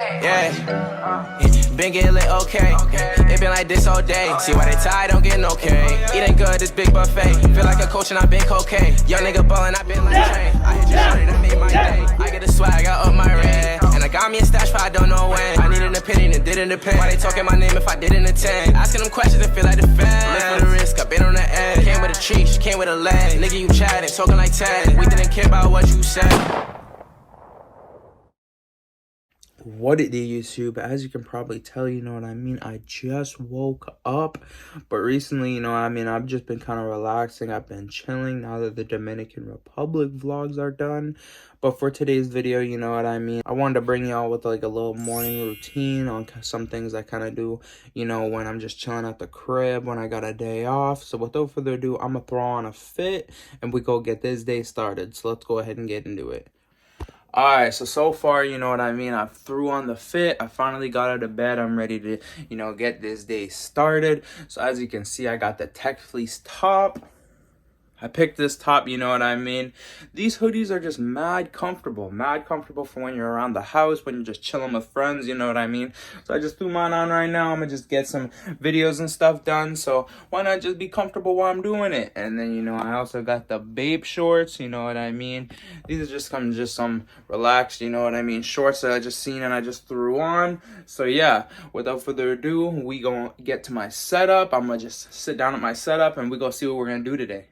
Yeah, been getting lit, okay. It been like this all day. See why they tired, don't get no okay. Eating good, this big buffet. Feel like a coach and I been cocaine. Young nigga ballin', I been like train. I hit you shorty, that made my day. I get the swag, I up my rent. And I got me a stash, but I don't know when. I need an opinion, it didn't depend. Why they talking my name if I didn't attend? Asking them questions and feel like the fan. Live for the risk, I been on the edge. Came with a tree, she came with a leg. Nigga, you chatting, talking like Ted. We didn't care about what you said. What it is, YouTube? As you can probably tell, you know what I mean, I just woke up. But recently, you know what I mean, I've just been kind of relaxing. I've been chilling now that the Dominican Republic vlogs are done. But for today's video, you know what I mean, I wanted to bring y'all with like a little morning routine on some things I kind of do, you know, when I'm just chilling at the crib, when I got a day off. So without further ado, I'm gonna throw on a fit and we go get this day started. So let's go ahead and get into it. Alright, so far, you know what I mean, I threw on the fit, I finally got out of bed, I'm ready to, you know, get this day started. So as you can see, I got the Tech Fleece top. I picked this top, you know what I mean. These hoodies are just mad comfortable for when you're around the house, when you're just chilling with friends, you know what I mean. So I just threw mine on right now. I'm gonna just get some videos and stuff done, so why not just be comfortable while I'm doing it. And then, you know, I also got the Babe shorts, you know what I mean. These are just some relaxed, you know what I mean, shorts that I just seen and I just threw on. So yeah, without further ado, we gonna get to my setup. I'm gonna just sit down at my setup and we gonna see what we're gonna do today.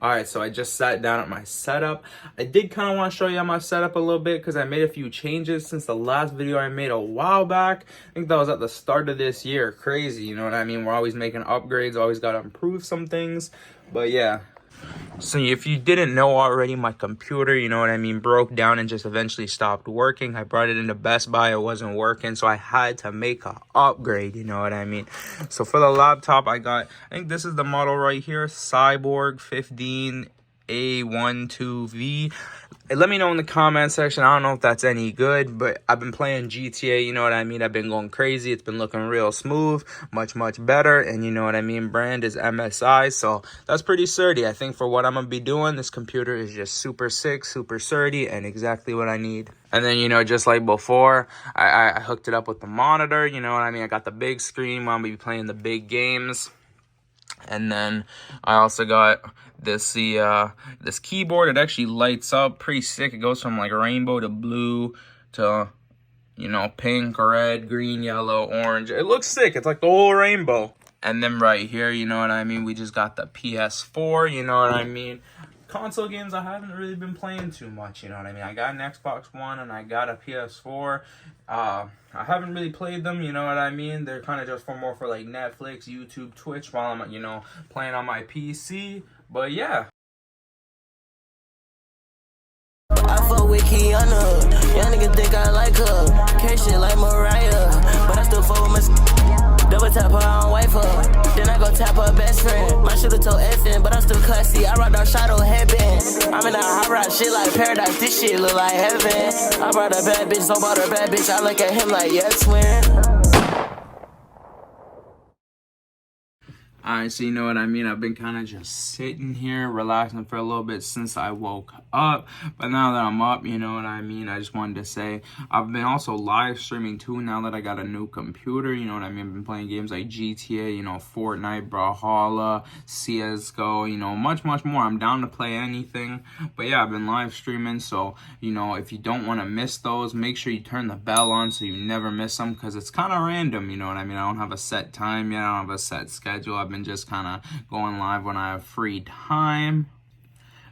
Alright, so I just sat down at my setup. I did kind of want to show you my setup a little bit because I made a few changes since the last video I made a while back. I think that was at the start of this year. Crazy, you know what I mean? We're always making upgrades, always got to improve some things. But yeah. So if you didn't know already, my computer, you know what I mean, broke down and just eventually stopped working. I brought it into Best Buy, it wasn't working, so I had to make an upgrade, you know what I mean. So for the laptop, I think this is the model right here, Cyborg 15A12V. Let me know in the comment section. I don't know if that's any good, but I've been playing GTA, you know what I mean? I've been going crazy. It's been looking real smooth, much better. And you know what I mean? Brand is MSI, so that's pretty sturdy. I think for what I'm going to be doing, this computer is just super sick, super sturdy, and exactly what I need. And then, you know, just like before, I hooked it up with the monitor, you know what I mean? I got the big screen. I'm going to be playing the big games. And then I also got this this keyboard. It actually lights up pretty sick. It goes from like rainbow to blue to, you know, pink, red, green, yellow, orange. It looks sick. It's like the whole rainbow. And then right here, you know what I mean, we just got the PS4, you know what I mean. Console games I haven't really been playing too much, you know what I mean. I got an Xbox One and I got a PS4. I haven't really played them, you know what I mean. They're kind of just more for like Netflix, YouTube, Twitch while I'm, you know, playing on my PC. But yeah. I fuck with Kiana, young nigga think I like her. Cash shit like Mariah, but I still fuck with my double tap her, I don't wife her. Then I go tap her best friend. My shooter told FN, but I'm still classy. I rock that shadow headband. I'm in that hot rod shit like paradise. This shit look like heaven. I brought a bad bitch, so bought a bad bitch. I look at him like, yeah, twin. Alright, so you know what I mean, I've been kind of just sitting here, relaxing for a little bit since I woke up. But now that I'm up, you know what I mean, I just wanted to say, I've been also live streaming too now that I got a new computer, you know what I mean. I've been playing games like GTA, you know, Fortnite, Brawlhalla, CSGO, you know, much more. I'm down to play anything. But yeah, I've been live streaming, so, you know, if you don't want to miss those, make sure you turn the bell on so you never miss them, because it's kind of random, you know what I mean. I don't have a set time yet, I don't have a set schedule. I've been just kind of going live when I have free time.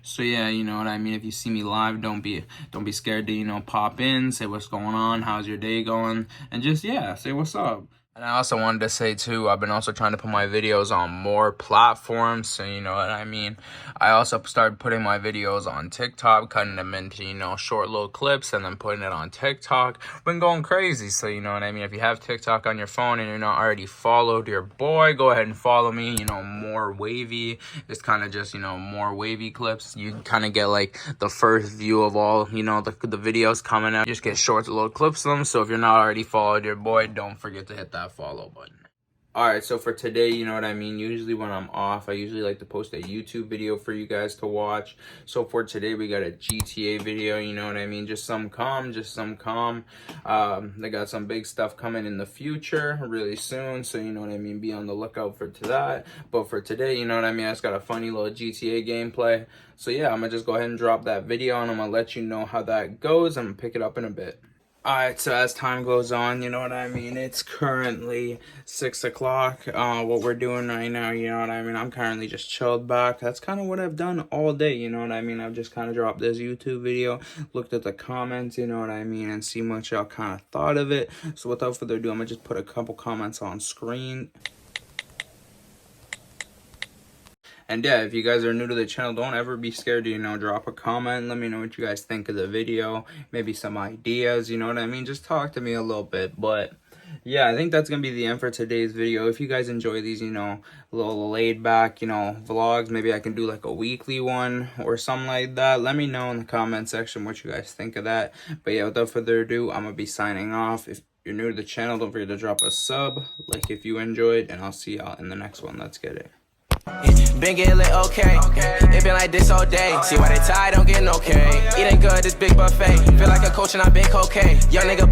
So yeah, you know what I mean. If you see me live, don't be scared to, you know, pop in, say what's going on, how's your day going, and just, yeah, say what's up. And I also wanted to say too, I've been also trying to put my videos on more platforms, so you know what I mean. I also started putting my videos on TikTok, cutting them into, you know, short little clips and then putting it on TikTok. Been going crazy, so you know what I mean. If you have TikTok on your phone and you're not already followed your boy, go ahead and follow me. You know, more Wavy. It's kind of just, you know, more Wavy clips. You kind of get like the first view of all, you know, the videos coming out. You just get short little clips of them. So if you're not already followed your boy, don't forget to hit that follow button. Alright, so for today, you know what I mean, usually when I'm off, I usually like to post a YouTube video for you guys to watch. So for today, we got a GTA video, you know what I mean, just some calm. They got some big stuff coming in the future really soon, so you know what I mean, be on the lookout for that. But for today, you know what I mean, I just got a funny little GTA gameplay. So yeah, I'm gonna just go ahead and drop that video, and I'm gonna let you know how that goes. I'm gonna pick it up in a bit. Alright, so as time goes on, you know what I mean, it's currently 6 o'clock. What we're doing right now, you know what I mean, I'm currently just chilled back. That's kind of what I've done all day, you know what I mean. I've just kind of dropped this YouTube video, looked at the comments, you know what I mean, and see what y'all kind of thought of it. So without further ado, I'm gonna just put a couple comments on screen. And yeah, if you guys are new to the channel, don't ever be scared to, you know, drop a comment. Let me know what you guys think of the video. Maybe some ideas, you know what I mean? Just talk to me a little bit. But yeah, I think that's going to be the end for today's video. If you guys enjoy these, you know, little laid back, you know, vlogs, maybe I can do like a weekly one or something like that. Let me know in the comment section what you guys think of that. But yeah, without further ado, I'm going to be signing off. If you're new to the channel, don't forget to drop a sub, like if you enjoyed, and I'll see y'all in the next one. Let's get it. Been getting lit, okay. It been like this all day. See why they tired, don't get no okay. Eating good, this big buffet. Feel like a coach and I been cocaine. Young nigga.